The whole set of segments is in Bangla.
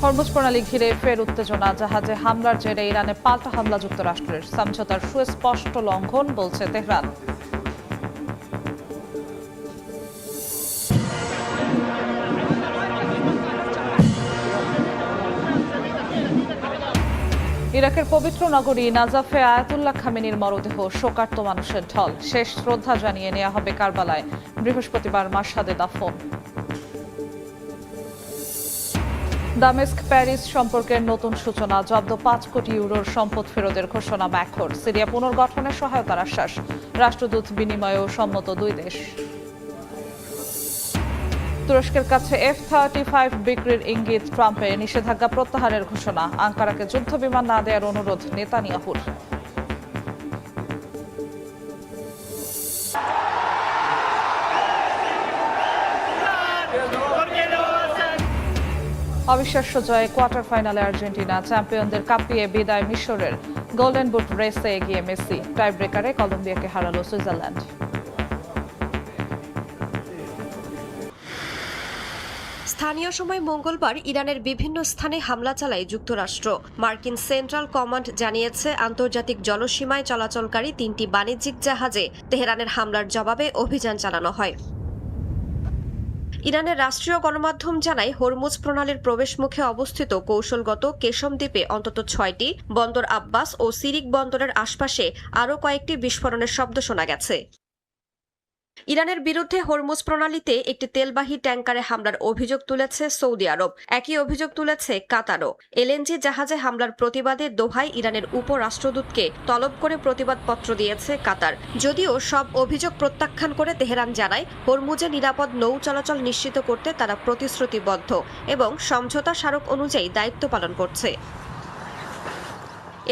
হরমুজ প্রণালী ঘিরে ফের উত্তেজনা, জাহাজে হামলার জেরে ইরানে পাল্টা হামলা যুক্তরাষ্ট্রের, সমঝোতার সুস্পষ্ট লঙ্ঘন বলছে তেহরান। ইরাকের পবিত্র নগরী নাজাফে আয়াতুল্লাহ খামেনির মরদেহ শোকার্ত মানুষের ঢল, শেষ শ্রদ্ধা জানিয়ে নেওয়া হবে কারবালায়। বৃহস্পতিবার মাশহাদে দাফন। দামেস্ক প্যারিস সম্পর্কের নতুন সূচনা, জব্দ 5 কোটি ইউরোর সম্পদ ফেরতের ঘোষণা ম্যাকোর। সিরিয়া পুনর্গঠনের সহায়তার আশ্বাস, রাষ্ট্রদূত বিনিময়েও সম্মত দুই দেশ। তুরস্কের কাছে F-35 বিক্রির ইঙ্গিত ট্রাম্পের, নিষেধাজ্ঞা প্রত্যাহারের ঘোষণা। আঙ্কারাকে যুদ্ধবিমান না দেওয়ার অনুরোধ নেতানিয়াহুর। অবিশ্বাস্য জয়ে কোয়ার্টার ফাইনালে আর্জেন্টিনা, চ্যাম্পিয়নদের কাঁপিয়ে বিদায় মিশরের। গোল্ডেন বুট রেসে এগিয়ে মেসি, টাই ব্রেকারে কলম্বিয়াকে হারালো সুইজারল্যান্ড। স্থানীয় সময় মঙ্গলবার ইরানের বিভিন্ন স্থানে হামলা চালায় যুক্তরাষ্ট্র। মার্কিন সেন্ট্রাল কমান্ড জানিয়েছে, আন্তর্জাতিক জলসীমায় চলাচলকারী 3টি বাণিজ্যিক জাহাজে তেহরানের হামলার জবাবে অভিযান চালানো হয়। ইরানের রাষ্ট্রীয় গণমাধ্যম জানায়, হরমুজ প্রণালীর প্রবেশমুখে অবস্থিত কৌশলগত কেশম দ্বীপে অন্তত 6টি, বন্দর আব্বাস ও সিরিক বন্দরের আশপাশে আরও কয়েকটি বিস্ফোরণের শব্দ শোনা গেছে। ইরানের বিরুদ্ধে হরমুজ প্রণালীতে একটি তেলবাহী ট্যাঙ্কারে হামলার অভিযোগ তুলেছে সৌদি আরব। একই অভিযোগ তুলেছে কাতারও। এলএনজি জাহাজে হামলার প্রতিবাদে দোহায় ইরানের উপরাষ্ট্রদূতকে তলব করে প্রতিবাদপত্র দিয়েছে কাতার। যদিও সব অভিযোগ প্রত্যাখ্যান করে তেহরান জানায়, হরমুজে নিরাপদ নৌ চলাচল নিশ্চিত করতে তারা প্রতিশ্রুতিবদ্ধ এবং সমঝোতা স্মারক অনুযায়ী দায়িত্ব পালন করছে।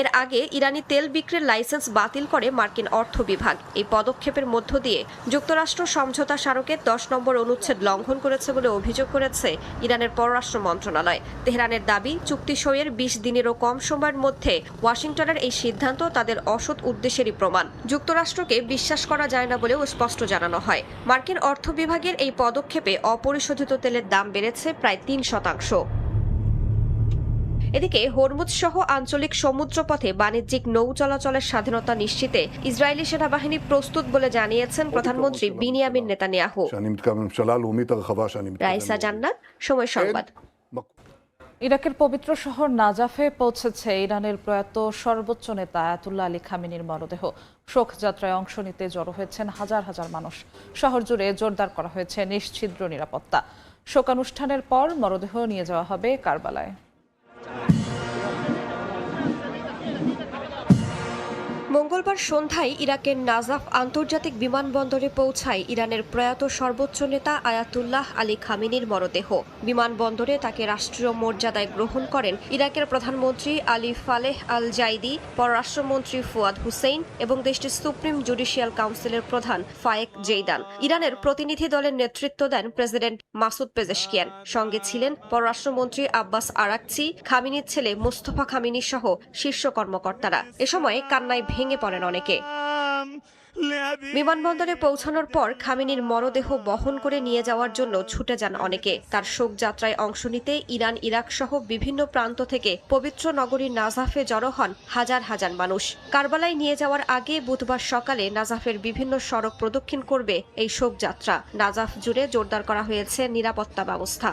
এর আগে ইরানি তেল বিক্রির লাইসেন্স বাতিল করে মার্কিন অর্থ বিভাগ। এই পদক্ষেপের মধ্য দিয়ে যুক্তরাষ্ট্র সমঝোতা স্মারকের 10 নম্বর অনুচ্ছেদ লঙ্ঘন করেছে বলে অভিযোগ করেছে ইরানের পররাষ্ট্র মন্ত্রণালয়। তেহরানের দাবি, চুক্তি সইয়ের 20 দিনেরও কম সময়ের মধ্যে ওয়াশিংটনের এই সিদ্ধান্ত তাদের অসৎ উদ্দেশ্যেরই প্রমাণ। যুক্তরাষ্ট্রকে বিশ্বাস করা যায় না বলেও স্পষ্ট জানানো হয়। মার্কিন অর্থ বিভাগের এই পদক্ষেপে অপরিশোধিত তেলের দাম বেড়েছে প্রায় 3%। এদিকে হরমুজ সহ আঞ্চলিক সমুদ্রপথে বাণিজ্যিক নৌ চলাচলের স্বাধীনতা নিশ্চিতে ইসরায়েলি সেনাবাহিনী প্রস্তুত বলে জানিয়েছেন প্রধানমন্ত্রী বিনিয়ামিন নেতানিয়াহু। রাইসা জান্নাত, সময় সংবাদ। ইরাকের পবিত্র শহর নাজাফে পৌঁছেছে ইরানের প্রয়াত সর্বোচ্চ নেতা আয়াতুল্লাহ আলী খামেনির মরদেহ। শোকযাত্রায় অংশ নিতে জড়ো হয়েছেন হাজার হাজার মানুষ। শহর জুড়ে জোরদার করা হয়েছে নিশ্ছিদ্র নিরাপত্তা। শোকানুষ্ঠানের পর মরদেহ নিয়ে যাওয়া হবে কারবালায়। মঙ্গলবার সন্ধ্যায় ইরাকের নাজাফ আন্তর্জাতিক বিমানবন্দরে পৌঁছায় ইরানের প্রয়াত সর্বোচ্চ নেতা আয়াতুল্লাহ আলী খামেনির মরদেহ। বিমানবন্দরে তাকে রাষ্ট্রীয় মর্যাদায় গ্রহণ করেন ইরাকের প্রধানমন্ত্রী আলী ফালেহ আল জাইদি, পররাষ্ট্রমন্ত্রী ফুয়াদ হুসেইন এবং দেশটির সুপ্রিম জুডিশিয়াল কাউন্সিলের প্রধান ফায়েক জেইদান। ইরানের প্রতিনিধি দলের নেতৃত্ব দেন প্রেসিডেন্ট মাসুদ পেজেশকিয়ান। সঙ্গে ছিলেন পররাষ্ট্রমন্ত্রী আব্বাস আরাকচি, খামেনির ছেলে মোস্তফা খামেনি সহ শীর্ষ কর্মকর্তারা। এ সময় কান্নায় ভেঙে পড়েন অনেকে। বিমানবন্দরে পৌঁছানোর পর খামেনির মরদেহ বহন করে নিয়ে যাওয়ার জন্য ছুটে যান অনেকে। তার শোকযাত্রায় অংশ নিতে ইরান, ইরাক সহ বিভিন্ন প্রান্ত থেকে পবিত্র নগরী নাজাফে জড়ো হন হাজার হাজার মানুষ। কারবালায় নিয়ে যাওয়ার আগে বুধবার সকালে নাজাফের বিভিন্ন সড়ক প্রদক্ষিণ করবে এই শোকযাত্রা। নাজাফ জুড়ে জোরদার করা হয়েছে নিরাপত্তা ব্যবস্থা।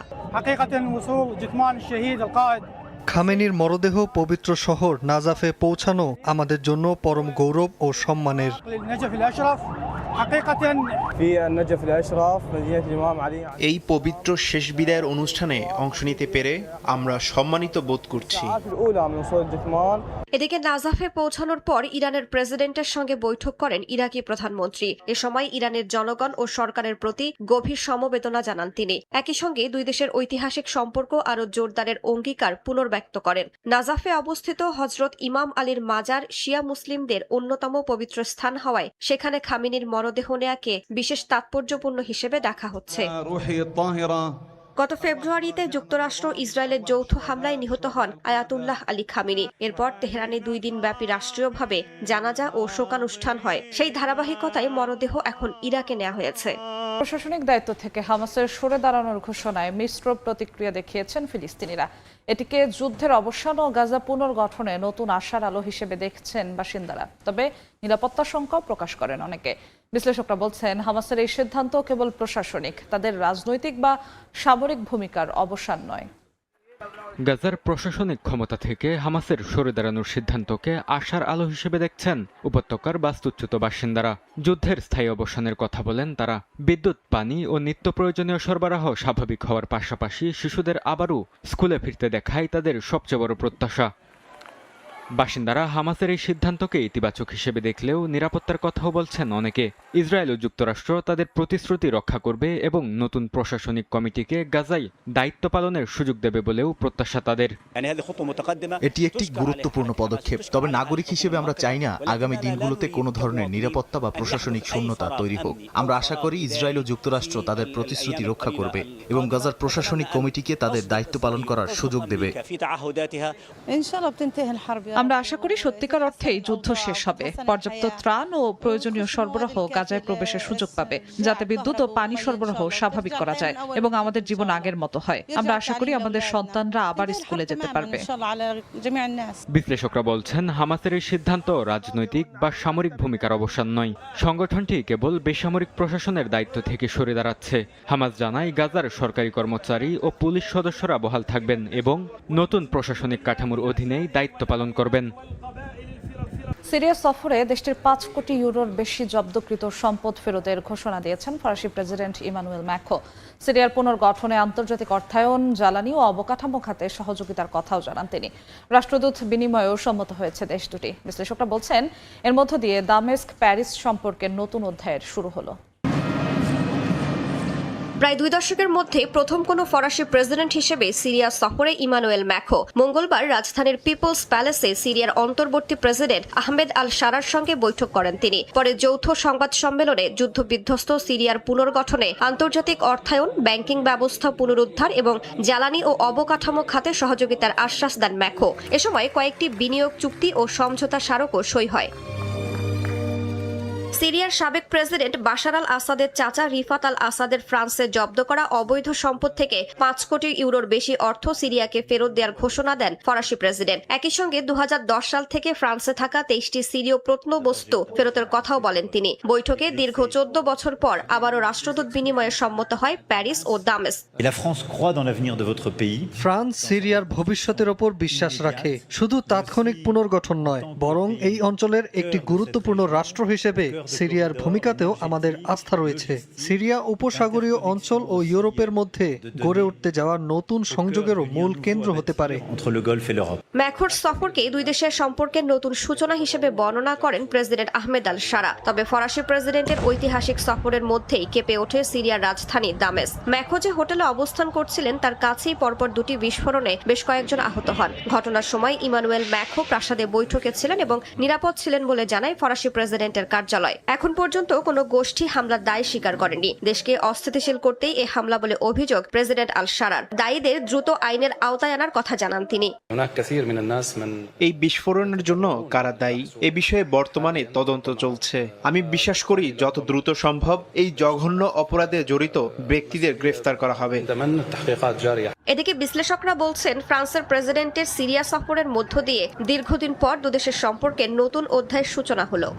খামেনির মরদেহ পবিত্র শহর নাজাফে পৌঁছানো আমাদের জন্য পরম গৌরব ও সম্মানের। এই পবিত্র শেষ বিদায়ের অনুষ্ঠানে অংশ নিতে পেরে আমরা সম্মানিত বোধ করছি। এদিকে নাজাফে পৌঁছানোর পর ইরানের প্রেসিডেন্টের সঙ্গে বৈঠক করেন ইরাকি প্রধানমন্ত্রী। এ সময় ইরানের জনগণ ও সরকারের প্রতি গভীর সমবেদনা জানান তিনি। একই সঙ্গে দুই দেশের ঐতিহাসিক সম্পর্ক আরও জোরদারের অঙ্গীকার পুনর্ব্যক্ত করেন। নাজাফে অবস্থিত হজরত ইমাম আলীর মাজার শিয়া মুসলিমদের অন্যতম পবিত্র স্থান হওয়ায় সেখানে খামেনির মরদেহ নেয়াকে বিশেষ তাৎপর্যপূর্ণ হিসেবে দেখা হচ্ছে। গত ফেব্রুয়ারিতে যুক্তরাষ্ট্র ইসরায়েলের যৌথ হামলায় নিহত হন আয়াতুল্লাহ আলী খামেনি। এরপর তেহরানে 2 দিন ব্যাপী রাষ্ট্রীয়ভাবে জানাজা ও শোকানুষ্ঠান হয়। সেই ধারাবাহিকতায় মরদেহ এখন ইরাকে নেওয়া হয়েছে। প্রশাসনিক দায়িত্ব থেকে হামাসের সরে দাঁড়ানোর ঘোষণায় মিশ্র প্রতিক্রিয়া দেখিয়েছেন ফিলিস্তিনিরা। এটিকে যুদ্ধের অবসান ও গাজা পুনর্গঠনে নতুন আশার আলো হিসেবে দেখছেন বাসিন্দারা। তবে নিরাপত্তা শঙ্কাও প্রকাশ করেন অনেকে। বিশ্লেষকরা বলছেন, হামাসের এই সিদ্ধান্ত কেবল প্রশাসনিক, তাদের রাজনৈতিক বা সামরিক ভূমিকার অবসান নয়। গাজার প্রশাসনিক ক্ষমতা থেকে হামাসের সরে দাঁড়ানোর সিদ্ধান্তকে আশার আলো হিসেবে দেখছেন উপত্যকার বাস্তুচ্যুত বাসিন্দারা। যুদ্ধের স্থায়ী অবসানের কথা বলেন তারা। বিদ্যুৎ, পানি ও নিত্য প্রয়োজনীয় সরবরাহ স্বাভাবিক হওয়ার পাশাপাশি শিশুদের আবারও স্কুলে ফিরতে দেখাই তাদের সবচেয়ে বড় প্রত্যাশা। বাসিন্দারা হামাসের এই সিদ্ধান্তকে ইতিবাচক হিসেবে দেখলেও নিরাপত্তার কথাও বলছেন অনেকে। ইসরায়েল ও যুক্তরাষ্ট্র তাদের প্রতিশ্রুতি রক্ষা করবে এবং নতুন প্রশাসনিক কমিটিকে গাজায় দায়িত্ব পালনের সুযোগ দেবে বলেও প্রত্যাশা তাদের। এটি একটি গুরুত্বপূর্ণ পদক্ষেপ, তবে নাগরিক হিসেবে আমরা চাই না আগামী দিনগুলোতে কোনো ধরনের নিরাপত্তা বা প্রশাসনিক শূন্যতা তৈরি হোক। আমরা আশা করি ইসরায়েল ও যুক্তরাষ্ট্র তাদের প্রতিশ্রুতি রক্ষা করবে এবং গাজার প্রশাসনিক কমিটিকে তাদের দায়িত্ব পালন করার সুযোগ দেবে। আমরা আশা করি সত্যিকার অর্থেই যুদ্ধ শেষ হবে। পর্যাপ্ত ত্রাণ ও প্রয়োজনীয় সরবরাহ গাজায় প্রবেশের সুযোগ পাবে, যাতে বিদ্যুৎ ও পানি সরবরাহ স্বাভাবিক করা যায় এবং আমাদের জীবন আগের মতো হয়। আমরা আশা করি আমাদের সন্তানরা আবার স্কুলে যেতে পারবে। বিশ্লেষকরা বলছেন, হামাসের এই সিদ্ধান্ত রাজনৈতিক বা সামরিক ভূমিকার অবসান নয়। সংগঠনটি কেবল বেসামরিক প্রশাসনের দায়িত্ব থেকে সরে দাঁড়াচ্ছে। হামাস জানায়, গাজার সরকারি কর্মচারী ও পুলিশ সদস্যরা বহাল থাকবেন এবং নতুন প্রশাসনিক কাঠামোর অধীনেই দায়িত্ব পালন করবেন। সিরিয়া সফরে দেশটির 5 কোটি ইউরোর বেশি জব্দকৃত সম্পদ ফেরতের ঘোষণা দিয়েছেন ফরাসি প্রেসিডেন্ট ইমানুয়েল ম্যাক্রো। সিরিয়ার পুনর্গঠনে আন্তর্জাতিক অর্থায়ন, জ্বালানি ও অবকাঠামো খাতে সহযোগিতার কথাও জানান তিনি। রাষ্ট্রদূত বিনিময়েও সম্মত হয়েছে দেশ দুটি। বিশ্লেষকরা বলছেন, এর মধ্য দিয়ে দামেস্ক প্যারিস সম্পর্কের নতুন অধ্যায়ের শুরু হলো। প্রায় 2 দশকের মধ্যে প্রথম কোনো ফরাসি প্রেসিডেন্ট হিসেবে সিরিয়া সফরে ইমানুয়েল ম্যাক্রো মঙ্গলবার রাজধানীর পিপলস প্যালেসে সিরিয়ার অন্তর্বর্তী প্রেসিডেন্ট আহমেদ আল শারার সঙ্গে বৈঠক করেন তিনি। পরে যৌথ সংবাদ সম্মেলনে যুদ্ধবিধ্বস্ত সিরিয়ার পুনর্গঠনে আন্তর্জাতিক অর্থায়ন, ব্যাংকিং ব্যবস্থা পুনরুদ্ধার এবং জ্বালানি ও অবকাঠামো খাতে সহযোগিতার আশ্বাস দেন ম্যাক্রো। এ সময় কয়েকটি বিনিয়োগ চুক্তি ও সমঝোতা স্মারকও সই হয়। সিরিয়ার সাবেক প্রেসিডেন্ট বাশার আল আসাদের চাচা রিফাত আল আসাদের ফ্রান্সে জব্দ করা অবৈধ সম্পদ থেকে 5 কোটি ইউরোর বেশি অর্থ সিরিয়াকে ফেরত দেওয়ার ঘোষণা দেন ফরাসি প্রেসিডেন্ট। একই সঙ্গে 2010 সাল থেকে ফ্রান্সে থাকা 23টি সিরীয় প্রত্নবস্তু ফেরতের কথাও বলেন তিনি। বৈঠকে দীর্ঘ 14 বছর পর আবারও রাষ্ট্রদূত বিনিময়ে সম্মত হয় প্যারিস ও দামেস্ক। ফ্রান্স সিরিয়ার ভবিষ্যতের ওপর বিশ্বাস রাখে, শুধু তাৎক্ষণিক পুনর্গঠন নয়, বরং এই অঞ্চলের একটি গুরুত্বপূর্ণ রাষ্ট্র হিসেবে সিরিয়ার ভূমিকাতেও আমাদের আস্থা রয়েছে। সিরিয়া উপসাগরীয় অঞ্চল ও ইউরোপের মধ্যে গড়ে উঠতে যাওয়া নতুন সংযোগেরও মূল কেন্দ্র হতে পারে। ম্যাক্রোর সফরকে 2 দেশের সম্পর্কের নতুন সূচনা হিসেবে বর্ণনা করেন প্রেসিডেন্ট আহমেদ আল শারা। তবে ফরাসি প্রেসিডেন্টের ঐতিহাসিক সফরের মধ্যেই কেঁপে ওঠে সিরিয়ার রাজধানী দামেস্ক। ম্যাক্রো যে হোটেলে অবস্থান করছিলেন তার কাছেই পরপর 2টি বিস্ফোরণে বেশ কয়েকজন আহত হন। ঘটনার সময় ইমানুয়েল ম্যাক্রো প্রাসাদে বৈঠকে ছিলেন এবং নিরাপদ ছিলেন বলে জানায় ফরাসি প্রেসিডেন্টের কার্যালয়। এখন পর্যন্ত কোনো গোষ্ঠী হামলার দায় স্বীকার করেনি। দেশকে অস্থিতিশীল করতেই এই হামলা বলে অভিযোগ প্রেসিডেন্ট আল শারার। দায়ীদের দ্রুত আইনের আওতায় আনার কথা জানান তিনি। এই বিস্ফোরণের জন্য কারা দায়ী এ বিষয়ে বর্তমানে তদন্ত চলছে। আমি বিশ্বাস করি যত দ্রুত সম্ভব এই জঘন্য অপরাধে জড়িত ব্যক্তিদের গ্রেফতার করা হবে। এদিকে বিশ্লেষকরা বলছেন, ফ্রান্সের প্রেসিডেন্টের সিরিয়া সফরের মধ্য দিয়ে দীর্ঘদিন পর 2 দেশের সম্পর্কের নতুন অধ্যায়ের সূচনা হলো।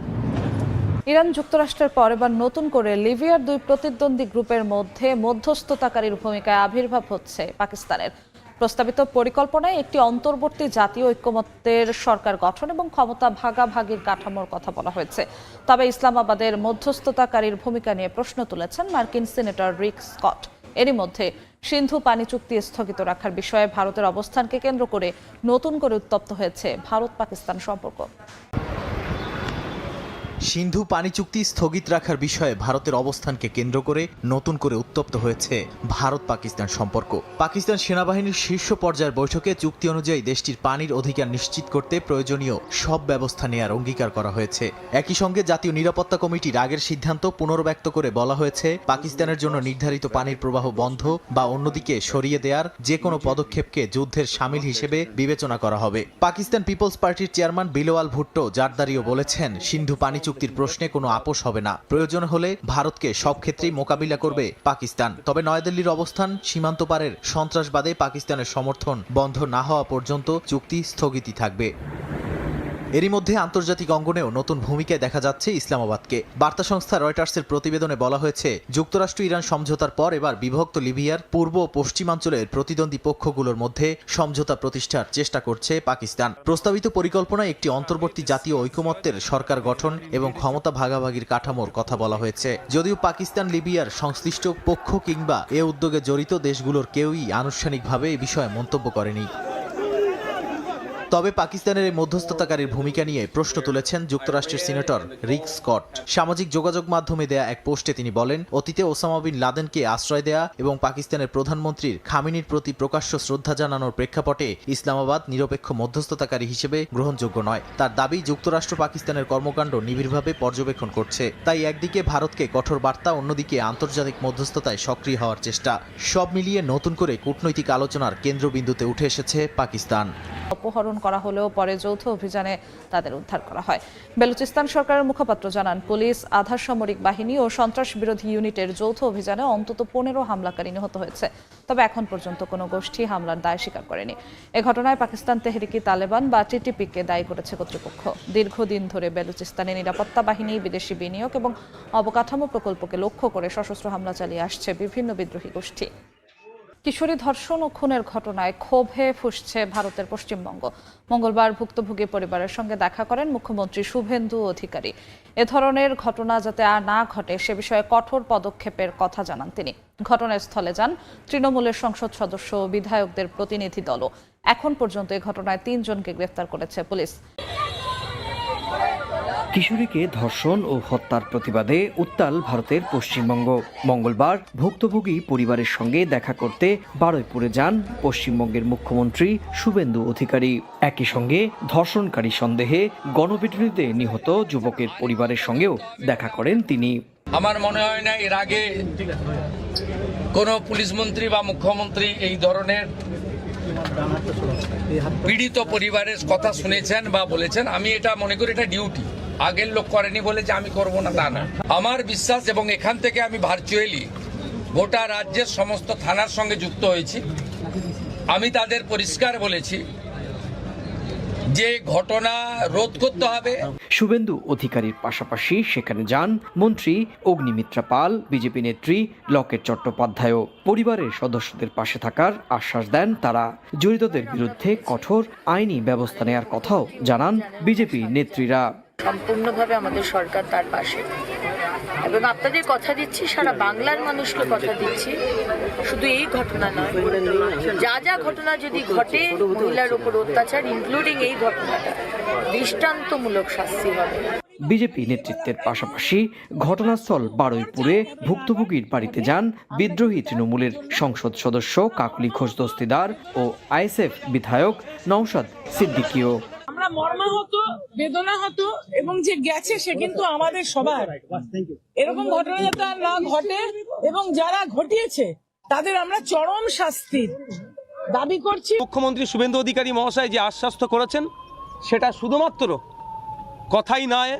ইরান যুক্তরাষ্ট্রের পর এবার নতুন করে লিবিয়ার 2 প্রতিদ্বন্দ্বী গ্রুপের মধ্যে মধ্যস্থতাকারীর ভূমিকায় আবির্ভাব হচ্ছে পাকিস্তানের। প্রস্তাবিত পরিকল্পনায় একটি অন্তর্বর্তী জাতীয় ঐক্যমত্যের সরকার গঠন এবং ক্ষমতা ভাগাভাগির কাঠামোর কথা বলা হয়েছে। তবে ইসলামাবাদের মধ্যস্থতাকারীর ভূমিকা নিয়ে প্রশ্ন তুলেছেন মার্কিন সিনেটর রিক স্কট। এরই মধ্যে সিন্ধু পানি চুক্তি স্থগিত রাখার বিষয়ে ভারতের অবস্থানকে কেন্দ্র করে নতুন করে উত্তপ্ত হয়েছে ভারত পাকিস্তান সম্পর্ক। সিন্ধু পানি চুক্তি স্থগিত রাখার বিষয়ে ভারতের অবস্থানকে কেন্দ্র করে নতুন করে উত্তপ্ত হয়েছে ভারত পাকিস্তান সম্পর্ক। পাকিস্তান সেনাবাহিনীর শীর্ষ পর্যায়ের বৈঠকে চুক্তি অনুযায়ী দেশটির পানির অধিকার নিশ্চিত করতে প্রয়োজনীয় সব ব্যবস্থা নেয়ার অঙ্গীকার করা হয়েছে। একই সঙ্গে জাতীয় নিরাপত্তা কমিটির আগের সিদ্ধান্ত পুনর্ব্যক্ত করে বলা হয়েছে, পাকিস্তানের জন্য নির্ধারিত পানির প্রবাহ বন্ধ বা অন্যদিকে সরিয়ে দেওয়ার যে কোনো পদক্ষেপকে যুদ্ধের শামিল হিসেবে বিবেচনা করা হবে। পাকিস্তান পিপলস পার্টির চেয়ারম্যান বিলওয়াল ভুট্টো জারদারিও বলেছেন, সিন্ধু পানি চুক্তির প্রশ্নে কোনো আপোষ হবে না। প্রয়োজন হলে ভারতকে সব ক্ষেত্রেই মোকাবিলা করবে পাকিস্তান। তবে নয়াদিল্লির অবস্থান সীমান্ত পারের সন্ত্রাসবাদে পাকিস্তানের সমর্থন বন্ধ না হওয়া পর্যন্ত চুক্তি স্থগিতই থাকবে। এরই মধ্যে আন্তর্জাতিক অঙ্গনেও নতুন ভূমিকায় দেখা যাচ্ছে ইসলামাবাদকে। বার্তা সংস্থা রয়টার্সের প্রতিবেদনে বলা হয়েছে, যুক্তরাষ্ট্র ইরান সমঝোতার পর এবার বিভক্ত লিবিয়ার পূর্ব ও পশ্চিমাঞ্চলের প্রতিদ্বন্দ্বী পক্ষগুলোর মধ্যে সমঝোতা প্রতিষ্ঠার চেষ্টা করছে পাকিস্তান। প্রস্তাবিত পরিকল্পনায় একটি অন্তর্বর্তী জাতীয় ঐকমত্যের সরকার গঠন এবং ক্ষমতা ভাগাভাগির কাঠামোর কথা বলা হয়েছে। যদিও পাকিস্তান লিবিয়ার সংশ্লিষ্ট পক্ষ কিংবা এ উদ্যোগে জড়িত দেশগুলোর কেউই আনুষ্ঠানিকভাবে এ বিষয়ে মন্তব্য করেনি। তবে পাকিস্তানের এই মধ্যস্থতাকারীর ভূমিকা নিয়ে প্রশ্ন তুলেছেন যুক্তরাষ্ট্রের সিনেটর রিক স্কট। সামাজিক যোগাযোগ মাধ্যমে দেয়া এক পোস্টে তিনি বলেন, অতীতে ওসামা বিন লাদেনকে আশ্রয় দেয়া এবং পাকিস্তানের প্রধানমন্ত্রীর খামেনির প্রতি প্রকাশ্য শ্রদ্ধা জানানোর প্রেক্ষাপটে ইসলামাবাদ নিরপেক্ষ মধ্যস্থতাকারী হিসেবে গ্রহণযোগ্য নয়। তার দাবি, যুক্তরাষ্ট্র পাকিস্তানের কর্মকাণ্ড নিবিড়ভাবে পর্যবেক্ষণ করছে। তাই একদিকে ভারতকে কঠোর বার্তা, অন্যদিকে আন্তর্জাতিক মধ্যস্থতায় সক্রিয় হওয়ার চেষ্টা। সব মিলিয়ে নতুন করে কূটনৈতিক আলোচনার কেন্দ্রবিন্দুতে উঠে এসেছে পাকিস্তান। অপহরণ করা হলেও পরে যৌথ অভিযানে তাদের উদ্ধার করা হয়। বেলুচিস্তান সরকারের মুখপাত্র জানান, পুলিশ, আধা সামরিক বাহিনী ও সন্ত্রাস বিরোধী ইউনিটের যৌথ অভিযানে অন্তত 15 হামলাকারী নিহত হয়েছে। তবে এখন পর্যন্ত কোনো গোষ্ঠী হামলার দায় স্বীকার করেনি। এ ঘটনায় পাকিস্তান তেহরিকি তালেবান বা টিটিপিকে দায়ী করেছে কর্তৃপক্ষ। দীর্ঘদিন ধরে বেলুচিস্তানে নিরাপত্তা বাহিনী, বিদেশি বিনিয়োগ এবং অবকাঠামো প্রকল্পকে লক্ষ্য করে সশস্ত্র হামলা চালিয়ে আসছে বিভিন্ন বিদ্রোহী গোষ্ঠী। কিশোরী ধর্ষণ ও খুনের ঘটনায় ক্ষোভে ফুঁসছে ভারতের পশ্চিমবঙ্গ। মঙ্গলবার ভুক্তভোগী পরিবারের সঙ্গে দেখা করেন মুখ্যমন্ত্রী শুভেন্দু অধিকারী। এ ধরনের ঘটনা যাতে আর না ঘটে সে বিষয়ে কঠোর পদক্ষেপের কথা জানান তিনি। ঘটনাস্থলে যান তৃণমূলের সংসদ সদস্য ও বিধায়কদের প্রতিনিধি দলও। এখন পর্যন্ত এই ঘটনায় 3 জনকে গ্রেফতার করেছে পুলিশ। কিশোরীকে ধর্ষণ ও হত্যার প্রতিবাদে উত্তাল ভারতের পশ্চিমবঙ্গ। মঙ্গলবার ভুক্তভোগী পরিবারের সঙ্গে দেখা করতে বারুইপুরে যান পশ্চিমবঙ্গের মুখ্যমন্ত্রী শুভেন্দু অধিকারী। একই সঙ্গে ধর্ষণকারী সন্দেহে গণপিটুনিতে নিহত যুবকের পরিবারের সঙ্গেও দেখা করেন তিনি। আমার মনে হয় না এর আগে কোনো পুলিশ মন্ত্রী বা মুখ্যমন্ত্রী এই ধরনের পীড়িত পরিবারের কথা শুনেছেন বা বলেছেন। আমি এটা মনে করি এটা ডিউটি। আগের লোক করেনি বলে যে আমি করব না তা না। আমার বিশ্বাস, এবং এখান থেকে আমি ভার্চুয়ালি গোটা রাজ্যের সমস্ত থানার সঙ্গে যুক্ত হয়েছি, আমি তাদের পরিষ্কার বলেছি যে ঘটনা রোধ করতে হবে। শুভেন্দু অধিকারীর পাশাপাশি সেখানে যান মন্ত্রী অগ্নিমিত্রা পাল, বিজেপি নেত্রী লকেট চট্টোপাধ্যায়ও। পরিবারের সদস্যদের পাশে থাকার আশ্বাস দেন তারা। জড়িতদের বিরুদ্ধে কঠোর আইনি ব্যবস্থা নেওয়ার কথাও জানান বিজেপি নেত্রীরা। সম্পূর্ণভাবে আমাদের সরকার তার পাশে, এবং আপনাদের কথা দিচ্ছি, সারা বাংলার মানুষকে কথা দিচ্ছি, শুধু এই ঘটনা নয়, যা যা ঘটনা যদি ঘটে মহিলার উপর অত্যাচার, ইনক্লুডিং এই ঘটনাটা, দৃষ্টান্তমূলক শাস্তি হবে। বিজেপি নেতৃত্বের পাশাপাশি ঘটনাস্থল বারুইপুরে ভুক্তভোগীর বাড়িতে যান বিদ্রোহী তৃণমূলের সংসদ সদস্য কাকলি ঘোষ দস্তিদার ও আইএসএফ বিধায়ক নওশাদ সিদ্দিকীও। আমরা মর্মাহত, বেদনাহত, এবং যে গেছে সে কিন্তু আমাদের সবার। এরকম ঘটনা যাতে আর না ঘটে এবং যারা ঘটিয়েছে তাদের আমরা চরম শাস্তির দাবি করছি। মুখ্যমন্ত্রী শুভেন্দু অধিকারী মহাশয় যে আশ্বস্ত করেছেন সেটা শুধুমাত্র কথাই নয়,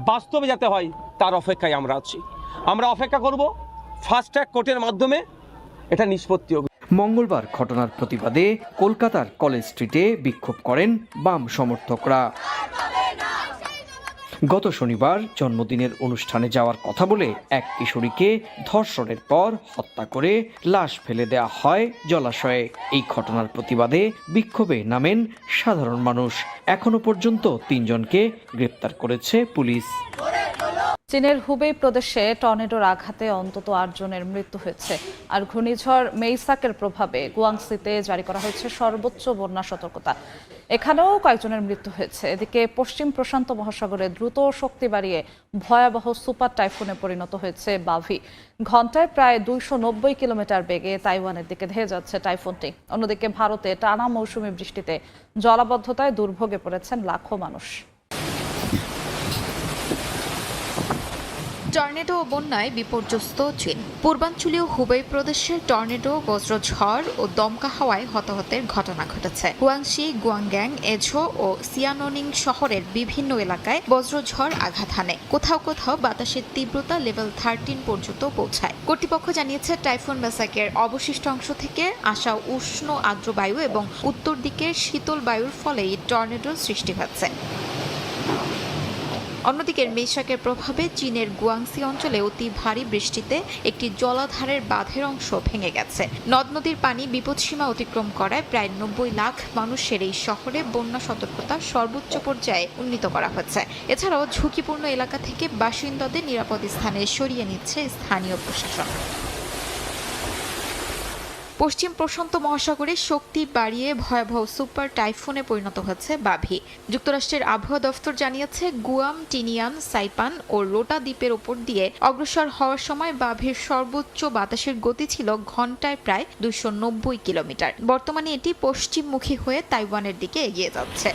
বাস্তবে যাতে হয় তার অপেক্ষায় আমরা আছি। আমরা অপেক্ষা করব ফাস্ট ট্র্যাক কোর্টের মাধ্যমে এটা নিষ্পত্তি হবে। মঙ্গলবার ঘটনার প্রতিবাদে কলকাতার কলেজ স্ট্রিটে বিক্ষোভ করেন বাম সমর্থকরা। গত শনিবার জন্মদিনের অনুষ্ঠানে যাওয়ার কথা বলে এক কিশোরীকে ধর্ষণের পর হত্যা করে লাশ ফেলে দেওয়া হয় জলাশয়ে। এই ঘটনার প্রতিবাদে বিক্ষোভে নামেন সাধারণ মানুষ। এখনো পর্যন্ত 3 জনকে গ্রেপ্তার করেছে পুলিশ। চীনের হুবেই প্রদেশে টর্নেডোর আঘাতে অন্তত 8 জনের মৃত্যু হয়েছে। আর ঘূর্ণিঝড় মেইসাকের প্রভাবে গুয়াংসিতে জারি করা হয়েছে সর্বোচ্চ বন্যা সতর্কতা। এখানেও কয়েকজনের মৃত্যু হয়েছে। এদিকে পশ্চিম প্রশান্ত মহাসাগরে দ্রুত শক্তি বাড়িয়ে ভয়াবহ সুপার টাইফুনে পরিণত হয়েছে বাভি। ঘন্টায় প্রায় 290 কিলোমিটার বেগে তাইওয়ানের দিকে ধেয়ে যাচ্ছে টাইফুনটি। অন্যদিকে ভারতে টানা মৌসুমি বৃষ্টিতে জলাবদ্ধতায় দুর্ভোগে পড়েছেন লাখো মানুষ। টর্নেডো ও বন্যায় বিপর্যস্ত চীন। পূর্বাঞ্চলীয় হুবেই প্রদেশের টর্নেডো, বজ্রঝড় ও দমকা হাওয়ায় হতাহতের ঘটনা ঘটেছে। হুয়াংশি, গুয়াংগ্যাং, এঝো ও সিয়ানোনিং শহরের বিভিন্ন এলাকায় বজ্রঝড় আঘাত হানে। কোথাও কোথাও বাতাসের তীব্রতা লেভেল 13 পর্যন্ত পৌঁছায়। কর্তৃপক্ষ জানিয়েছে টাইফুন মেসাকের অবশিষ্ট অংশ থেকে আসা উষ্ণ আর্দ্র বায়ু এবং উত্তর দিকের শীতল বায়ুর ফলেই টর্নেডোর সৃষ্টি হচ্ছে। অন্যদিকে মেসাকের প্রভাবে চীনের গুয়াংসি অঞ্চলে অতি ভারী বৃষ্টিতে একটি জলাধারের বাঁধের অংশ ভেঙে গেছে। নদ নদীর পানি বিপদসীমা অতিক্রম করায় প্রায় 90 লাখ মানুষের এই শহরে বন্যা সতর্কতা সর্বোচ্চ পর্যায়ে উন্নীত করা হচ্ছে। এছাড়াও ঝুঁকিপূর্ণ এলাকা থেকে বাসিন্দাদের নিরাপদ স্থানে সরিয়ে নিচ্ছে স্থানীয় প্রশাসন। পশ্চিম প্রশান্ত মহাসাগরে শক্তি বাড়িয়ে ভয়াবহ সুপার টাইফুনে পরিণত হচ্ছে বাভি। যুক্তরাষ্ট্রের আবহাওয়া দফতর জানিয়েছে গুয়াম, টিনিয়ান, সাইপান ও রোটা দ্বীপের ওপর দিয়ে অগ্রসর হওয়ার সময় বাভির সর্বোচ্চ বাতাসের গতি ছিল ঘন্টায় প্রায় 290 কিলোমিটার। বর্তমানে এটি পশ্চিমমুখী হয়ে তাইওয়ানের দিকে এগিয়ে যাচ্ছে।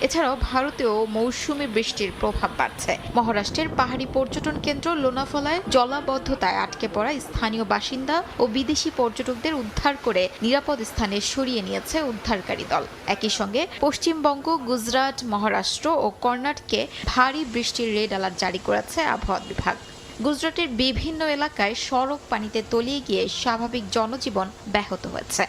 এছাড়াও ভারতেও মৌসুমী বৃষ্টির প্রভাব বাড়ছে। মহারাষ্ট্রের পাহাড়ি পর্যটন কেন্দ্র লোনাফলায় জলাবদ্ধতায় আটকে পড়া স্থানীয় বাসিন্দা ও বিদেশি পর্যটকদের উদ্ধার করে নিরাপদ স্থানে সরিয়ে নিয়েছে উদ্ধারকারী দল। একই সঙ্গে পশ্চিমবঙ্গ, গুজরাট, মহারাষ্ট্র ও কর্ণাটকে ভারী বৃষ্টির রেড অ্যালার্ট জারি করেছে আবহাওয়া বিভাগ। গুজরাটের বিভিন্ন এলাকায় সড়ক পানিতে তলিয়ে গিয়ে স্বাভাবিক জনজীবন ব্যাহত হয়েছে।